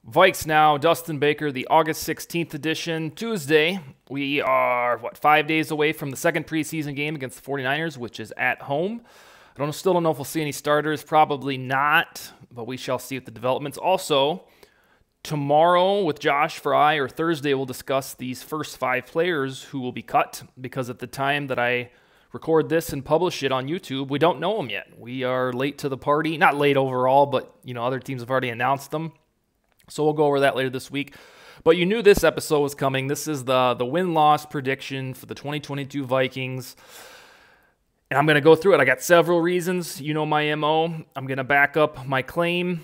VikesNow, Dustin Baker, the August 16th edition, Tuesday. We are, 5 days away from the second preseason game against the 49ers, which is at home. Still don't know if we'll see any starters. Probably not, but we shall see with the developments. Also, tomorrow with Josh Fry, or Thursday, we'll discuss these first 5 players who will be cut, because at the time that I record this and publish it on YouTube, we don't know them yet. We are late to the party. Not late overall, but other teams have already announced them. So we'll go over that later this week. But you knew this episode was coming. This is the win-loss prediction for the 2022 Vikings. And I'm going to go through it. I got several reasons. You know my MO. I'm going to back up my claim.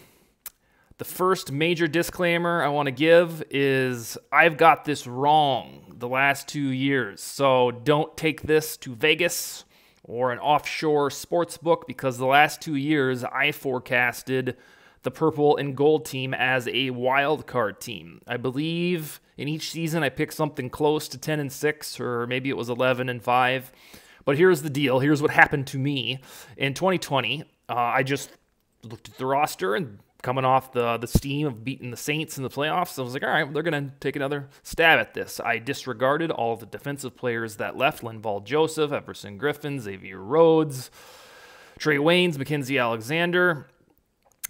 The first major disclaimer I want to give is I've got this wrong the last 2 years. So don't take this to Vegas or an offshore sports book, because the last 2 years I forecasted the purple and gold team as a wild card team. I believe in each season I picked something close to 10-6, or maybe it was 11-5. But here's the deal. Here's what happened to me. In 2020, I just looked at the roster, and coming off the steam of beating the Saints in the playoffs, I was like, all right, they're going to take another stab at this. I disregarded all of the defensive players that left: Linval Joseph, Everson Griffin, Xavier Rhodes, Trey Waynes, Mackenzie Alexander.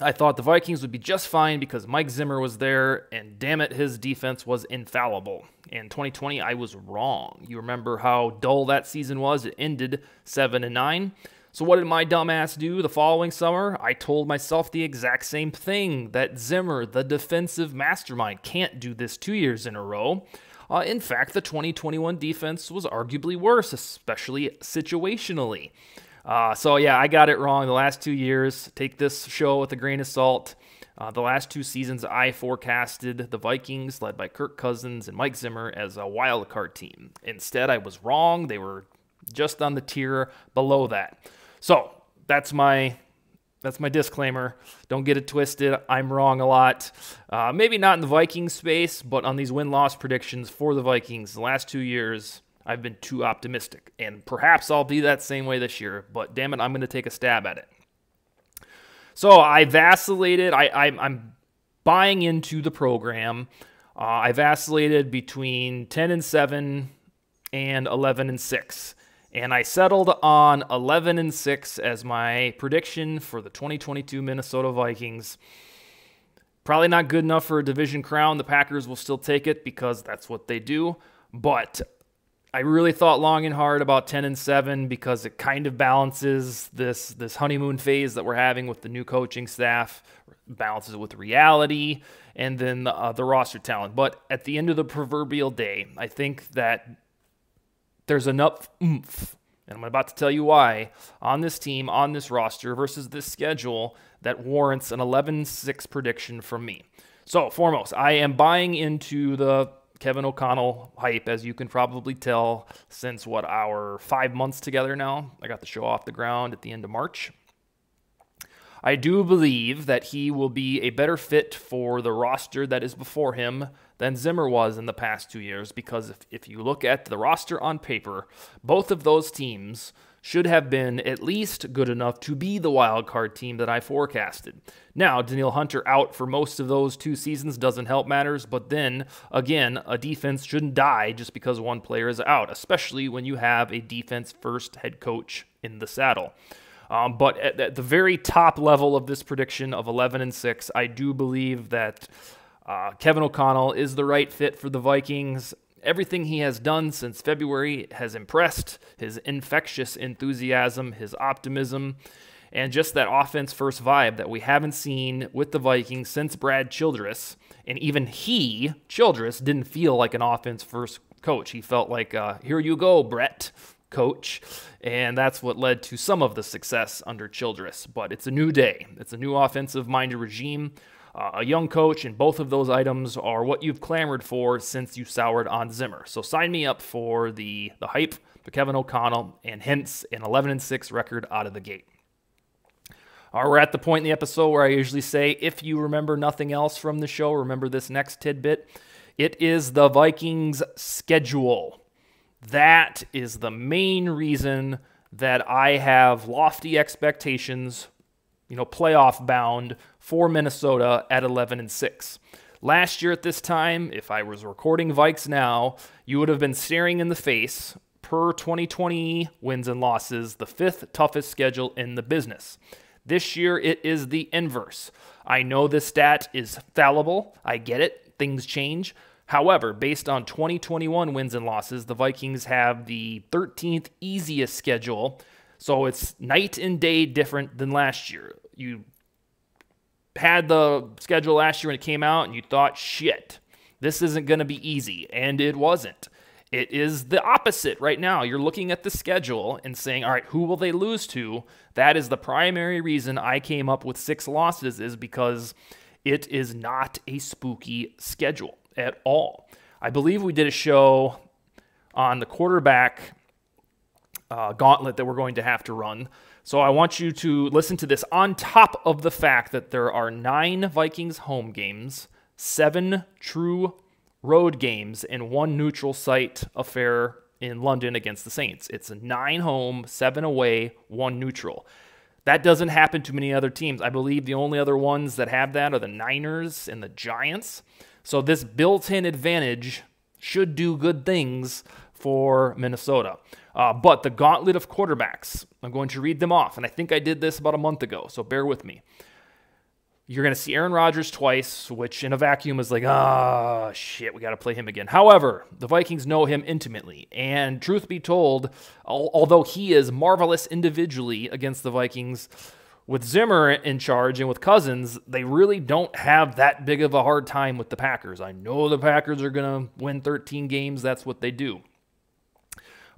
I thought the Vikings would be just fine because Mike Zimmer was there, and damn it, his defense was infallible. In 2020, I was wrong. You remember how dull that season was? It ended 7-9. So what did my dumbass do the following summer? I told myself the exact same thing, that Zimmer, the defensive mastermind, can't do this 2 years in a row. In fact, the 2021 defense was arguably worse, especially situationally. So yeah, I got it wrong the last 2 years. Take this show with a grain of salt. The last 2 seasons, I forecasted the Vikings, led by Kirk Cousins and Mike Zimmer, as a wild card team. Instead, I was wrong. They were just on the tier below that. So that's my disclaimer. Don't get it twisted. I'm wrong a lot. Maybe not in the Vikings space, but on these win-loss predictions for the Vikings the last 2 years, I've been too optimistic, and perhaps I'll be that same way this year, but damn it, I'm going to take a stab at it. So I vacillated. I'm buying into the program. I vacillated between 10-7 and 11-6, and I settled on 11-6 as my prediction for the 2022 Minnesota Vikings. Probably not good enough for a division crown. The Packers will still take it because that's what they do, but I really thought long and hard about 10-7 because it kind of balances this honeymoon phase that we're having with the new coaching staff, balances it with reality, and then the roster talent. But at the end of the proverbial day, I think that there's enough oomph, and I'm about to tell you why, on this team, on this roster, versus this schedule that warrants an 11-6 prediction from me. So, foremost, I am buying into the Kevin O'Connell hype, as you can probably tell, since our 5 months together now. I got the show off the ground at the end of March. I do believe that he will be a better fit for the roster that is before him than Zimmer was in the past 2 years, because if you look at the roster on paper, both of those teams should have been at least good enough to be the wild card team that I forecasted. Now, Danielle Hunter out for most of those 2 seasons doesn't help matters, but then, again, a defense shouldn't die just because one player is out, especially when you have a defense-first head coach in the saddle. But at the very top level of this prediction of 11-6, I do believe that Kevin O'Connell is the right fit for the Vikings. Everything he has done since February has impressed. His infectious enthusiasm, his optimism, and just that offense-first vibe that we haven't seen with the Vikings since Brad Childress. And even Childress, didn't feel like an offense-first coach. He felt like, here you go, Brett, coach. And that's what led to some of the success under Childress. But it's a new day. It's a new offensive-minded regime. A young coach, and both of those items are what you've clamored for since you soured on Zimmer. So sign me up for the hype for Kevin O'Connell, and hence an 11-6 record out of the gate. All right, we're at the point in the episode where I usually say, if you remember nothing else from the show, remember this next tidbit. It is the Vikings' schedule. That is the main reason that I have lofty expectations, playoff bound for Minnesota at 11-6. Last year at this time, if I was recording VikesNow, you would have been staring in the face, per 2020 wins and losses, the 5th toughest schedule in the business. This year, it is the inverse. I know this stat is fallible. I get it. Things change. However, based on 2021 wins and losses, the Vikings have the 13th easiest schedule. So it's night and day different than last year. You had the schedule last year when it came out and you thought, shit, this isn't going to be easy. And it wasn't. It is the opposite right now. You're looking at the schedule and saying, all right, who will they lose to? That is the primary reason I came up with 6 losses, is because it is not a spooky schedule at all. I believe we did a show on the quarterback gauntlet that we're going to have to run. So I want you to listen to this on top of the fact that there are 9 Vikings home games, 7 true road games, and 1 neutral site affair in London against the Saints. It's a 9 home, 7 away, 1 neutral. That doesn't happen to many other teams. I believe the only other ones that have that are the Niners and the Giants. So this built-in advantage should do good things for Minnesota. But the gauntlet of quarterbacks, I'm going to read them off, and I think I did this about a month ago, so bear with me. You're going to see Aaron Rodgers twice, which in a vacuum is like, shit, we got to play him again. However, the Vikings know him intimately, and truth be told, although he is marvelous individually against the Vikings, with Zimmer in charge and with Cousins, they really don't have that big of a hard time with the Packers. I know the Packers are going to win 13 games. That's what they do.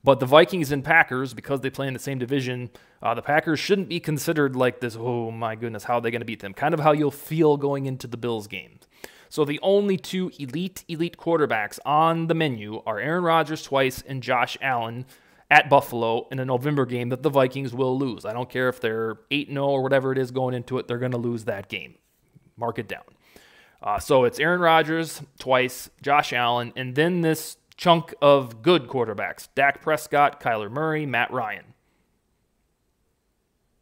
But the Vikings and Packers, because they play in the same division, the Packers shouldn't be considered like this, oh my goodness, how are they going to beat them? Kind of how you'll feel going into the Bills game. So the only 2 elite quarterbacks on the menu are Aaron Rodgers twice and Josh Allen at Buffalo in a November game that the Vikings will lose. I don't care if they're 8-0 or whatever it is going into it, they're going to lose that game. Mark it down. So it's Aaron Rodgers twice, Josh Allen, and then this chunk of good quarterbacks: Dak Prescott, Kyler Murray, Matt Ryan.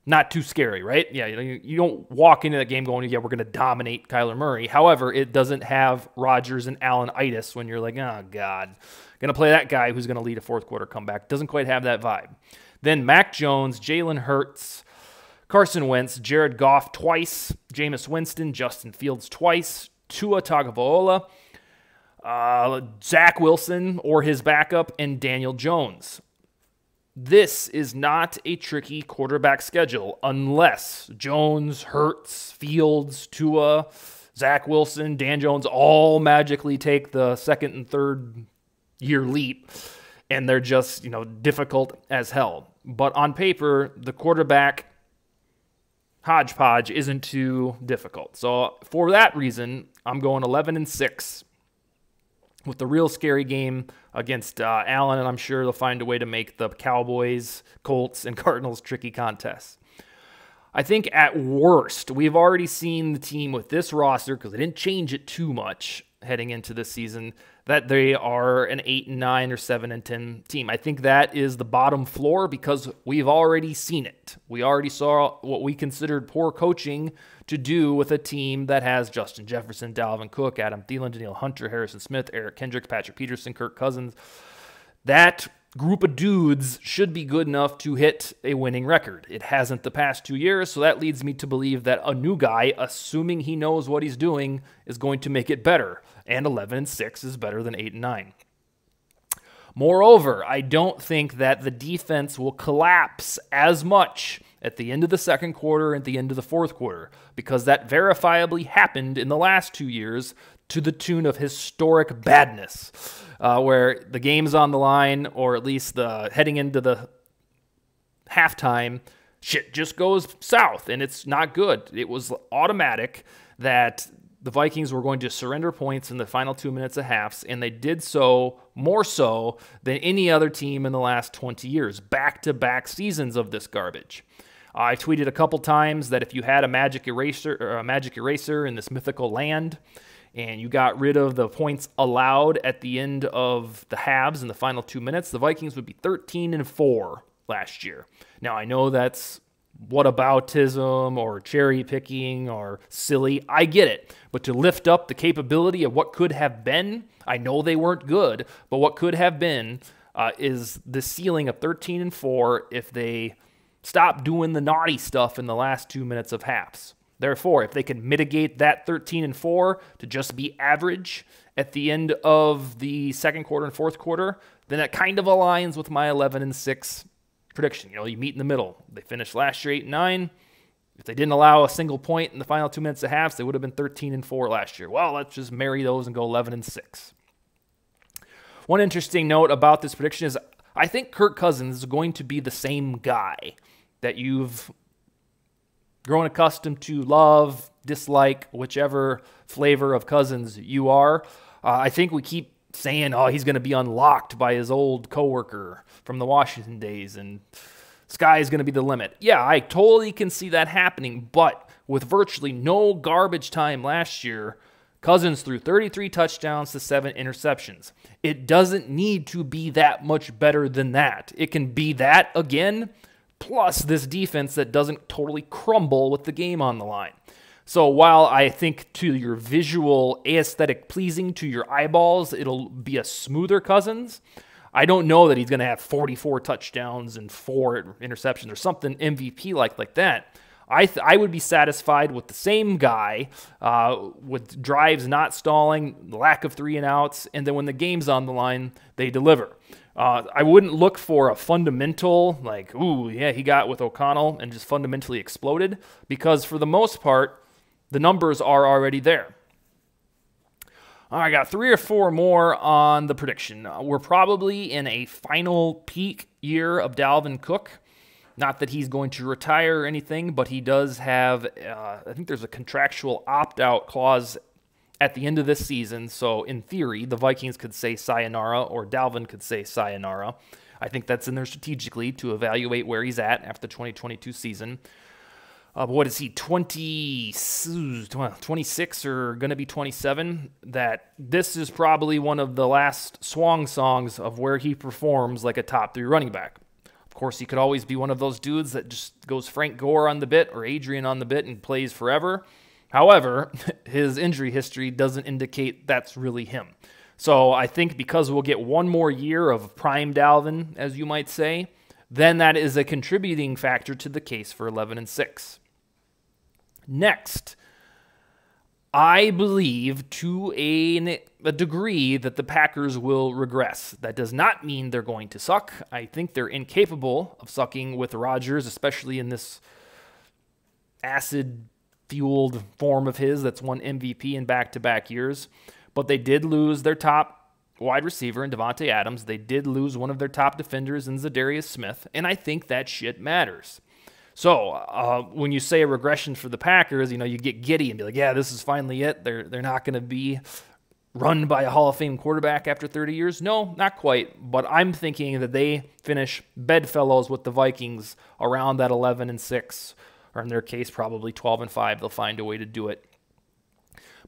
Not too scary, right? Yeah, you don't walk into that game going, yeah, we're going to dominate Kyler Murray. However, it doesn't have Rodgers and Allen-itis when you're like, oh, God, going to play that guy who's going to lead a fourth quarter comeback. Doesn't quite have that vibe. Then Mac Jones, Jalen Hurts, Carson Wentz, Jared Goff twice, Jameis Winston, Justin Fields twice, Tua Tagovailoa, Zach Wilson or his backup, and Daniel Jones. This is not a tricky quarterback schedule unless Jones, Hurts, Fields, Tua, Zach Wilson, Dan Jones all magically take the second and third year leap, and they're just, difficult as hell. But on paper, the quarterback hodgepodge isn't too difficult. So for that reason, I'm going 11-6. With the real scary game against Allen, and I'm sure they'll find a way to make the Cowboys, Colts, and Cardinals tricky contests. I think at worst, we've already seen the team with this roster, because they didn't change it too much heading into this season, that they are an 8-9 or 7-10 team. I think that is the bottom floor because we've already seen it. We already saw what we considered poor coaching to do with a team that has Justin Jefferson, Dalvin Cook, Adam Thielen, Danielle Hunter, Harrison Smith, Eric Kendricks, Patrick Peterson, Kirk Cousins. That group of dudes should be good enough to hit a winning record. It hasn't the past 2 years, so that leads me to believe that a new guy, assuming he knows what he's doing, is going to make it better. And 11-6 is better than 8-9. Moreover, I don't think that the defense will collapse as much at the end of the second quarter and at the end of the fourth quarter, because that verifiably happened in the last 2 years to the tune of historic badness, where the game's on the line, or at least the heading into the halftime, shit just goes south, and it's not good. It was automatic that the Vikings were going to surrender points in the final 2 minutes of halves, and they did so more so than any other team in the last 20 years, back-to-back seasons of this garbage. I tweeted a couple times that if you had a magic eraser in this mythical land, and you got rid of the points allowed at the end of the halves in the final 2 minutes, the Vikings would be 13-4 last year. Now, I know that's whataboutism or cherry picking or silly. I get it. But to lift up the capability of what could have been, I know they weren't good, but what could have been is the ceiling of 13-4 if they stop doing the naughty stuff in the last 2 minutes of halves. Therefore, if they can mitigate that 13-4 to just be average at the end of the second quarter and fourth quarter, then it kind of aligns with my 11-6 prediction. You know, you meet in the middle. They finished last year 8-9. If they didn't allow a single point in the final 2 minutes of halves, they would have been 13-4 last year. Well, let's just marry those and go 11-6. One interesting note about this prediction is I think Kirk Cousins is going to be the same guy that you've grown accustomed to, love, dislike, whichever flavor of Cousins you are. I think we keep saying, oh, he's going to be unlocked by his old coworker from the Washington days, and sky is going to be the limit. Yeah, I totally can see that happening, but with virtually no garbage time last year, Cousins threw 33 touchdowns to 7 interceptions. It doesn't need to be that much better than that. It can be that again, plus this defense that doesn't totally crumble with the game on the line. So while I think to your visual aesthetic pleasing to your eyeballs, it'll be a smoother Cousins, I don't know that he's going to have 44 touchdowns and 4 interceptions or something MVP-like that. I would be satisfied with the same guy with drives not stalling, lack of 3-and-outs, and then when the game's on the line, they deliver. I wouldn't look for a fundamental, like, ooh, yeah, he got with O'Connell and just fundamentally exploded, because for the most part, the numbers are already there. I got 3 or 4 more on the prediction. We're probably in a final peak year of Dalvin Cook. Not that he's going to retire or anything, but he does have, I think there's a contractual opt-out clause at the end of this season. So in theory, the Vikings could say sayonara or Dalvin could say sayonara. I think that's in there strategically to evaluate where he's at after the 2022 season. What is he, 26 or going to be 27? That this is probably one of the last swan songs of where he performs like a top 3 running back. Of course, he could always be one of those dudes that just goes Frank Gore on the bit or Adrian on the bit and plays forever. However, his injury history doesn't indicate that's really him. So I think because we'll get one more year of prime Dalvin, as you might say, then that is a contributing factor to the case for 11-6. Next, I believe to a degree that the Packers will regress. That does not mean they're going to suck. I think they're incapable of sucking with Rodgers, especially in this acid-fueled form of his that's won MVP in back-to-back years. But they did lose their top wide receiver in Devontae Adams. They did lose one of their top defenders in Zadarius Smith, and I think that shit matters. So when you say a regression for the Packers, you know, you get giddy and be like, yeah, this is finally it. They're not going to be run by a Hall of Fame quarterback after 30 years. No, not quite. But I'm thinking that they finish bedfellows with the Vikings around that 11-6, or in their case, probably 12-5. They'll find a way to do it.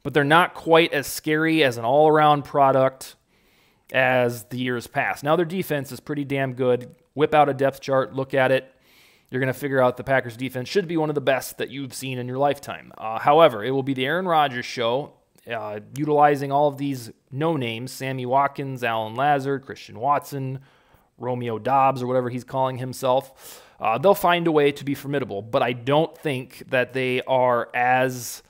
But they're not quite as scary as an all-around product as the years past. Now their defense is pretty damn good. Whip out a depth chart, look at it. You're going to figure out the Packers defense should be one of the best that you've seen in your lifetime. However, it will be the Aaron Rodgers show, utilizing all of these no-names, Sammy Watkins, Alan Lazard, Christian Watson, Romeo Dobbs, or whatever he's calling himself. They'll find a way to be formidable, but I don't think that they are as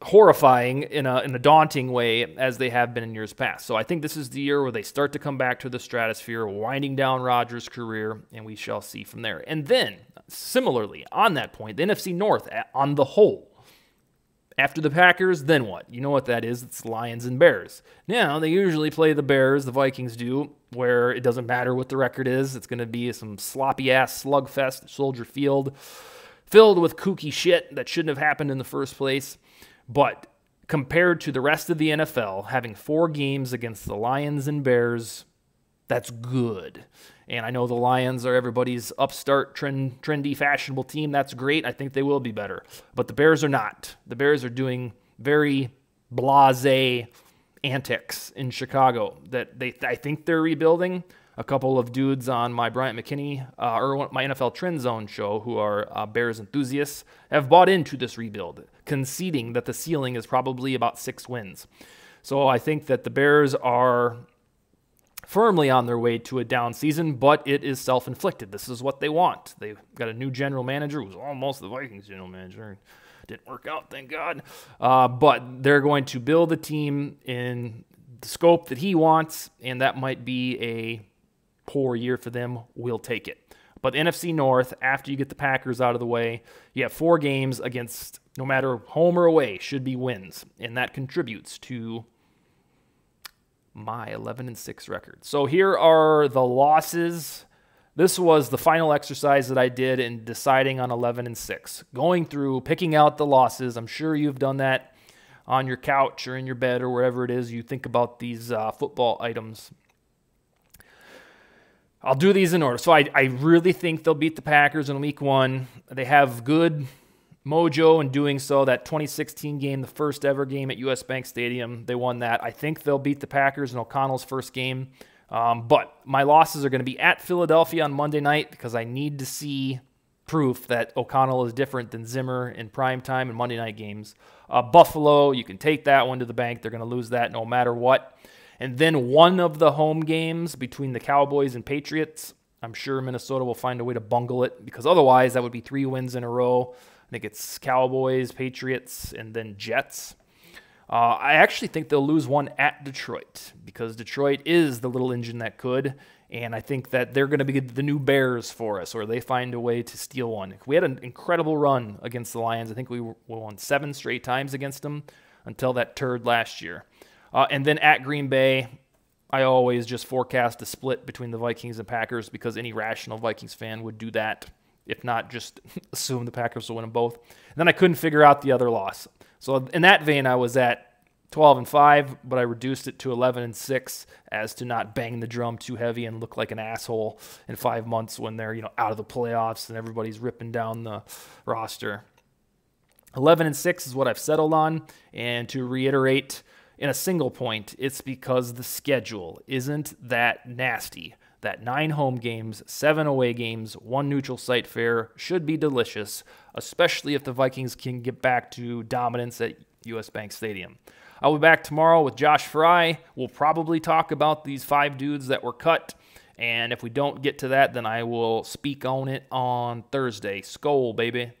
horrifying in a daunting way as they have been in years past. So I think this is the year where they start to come back to the stratosphere, winding down Rodgers' career, and we shall see from there. And then, similarly, on that point, the NFC North on the whole, after the Packers, then what? You know what that is. It's Lions and Bears. Now, they usually play the Bears, the Vikings do, where it doesn't matter what the record is. It's going to be some sloppy-ass slugfest at Soldier Field, filled with kooky shit that shouldn't have happened in the first place. But compared to the rest of the NFL, having 4 games against the Lions and Bears, that's good. And I know the Lions are everybody's upstart, trendy, fashionable team. That's great. I think they will be better. But the Bears are not. The Bears are doing very blasé antics in Chicago. I think they're rebuilding. a couple of dudes on my Bryant McKinney or my NFL Trend Zone show who are Bears enthusiasts have bought into this rebuild, conceding that the ceiling is probably about 6 wins. So I think that the Bears are firmly on their way to a down season, but it is self-inflicted. This is what they want. They've got a new general manager who's almost the Vikings general manager. Didn't work out, thank God. But they're going to build a team in the scope that he wants, and that might be a poor year for them. We'll take it. But the NFC North, after you get the Packers out of the way, you have 4 games against, no matter home or away, should be wins. And that contributes to my 11-6 record. So here are the losses. This was the final exercise that I did in deciding on 11-6. Going through, picking out the losses. I'm sure you've done that on your couch or in your bed or wherever it is you think about these football items. I'll do these in order. So I really think they'll beat the Packers in week 1. They have good mojo in doing so. That 2016 game, the first ever game at US Bank Stadium, they won that. I think they'll beat the Packers in O'Connell's first game. But my losses are going to be at Philadelphia on Monday night because I need to see proof that O'Connell is different than Zimmer in primetime and Monday night games. Buffalo, you can take that one to the bank. They're going to lose that no matter what. And then one of the home games between the Cowboys and Patriots, I'm sure Minnesota will find a way to bungle it because otherwise that would be 3 wins in a row. I think it's Cowboys, Patriots, and then Jets. I actually think they'll lose one at Detroit because Detroit is the little engine that could, and I think that they're going to be the new Bears for us, or they find a way to steal one. We had an incredible run against the Lions. I think we won 7 straight times against them until that turd last year. And then at Green Bay, I always just forecast a split between the Vikings and Packers because any rational Vikings fan would do that. If not, just assume the Packers will win them both. And then I couldn't figure out the other loss. So in that vein, I was at 12-5, but I reduced it to 11-6 as to not bang the drum too heavy and look like an asshole in 5 months when they're out of the playoffs and everybody's ripping down the roster. 11-6 is what I've settled on, and to reiterate in a single point, it's because the schedule isn't that nasty. That 9 home games, 7 away games, 1 neutral site fair should be delicious, especially if the Vikings can get back to dominance at US Bank Stadium. I'll be back tomorrow with Josh Fry. We'll probably talk about these 5 dudes that were cut, and if we don't get to that, then I will speak on it on Thursday. Skol, baby.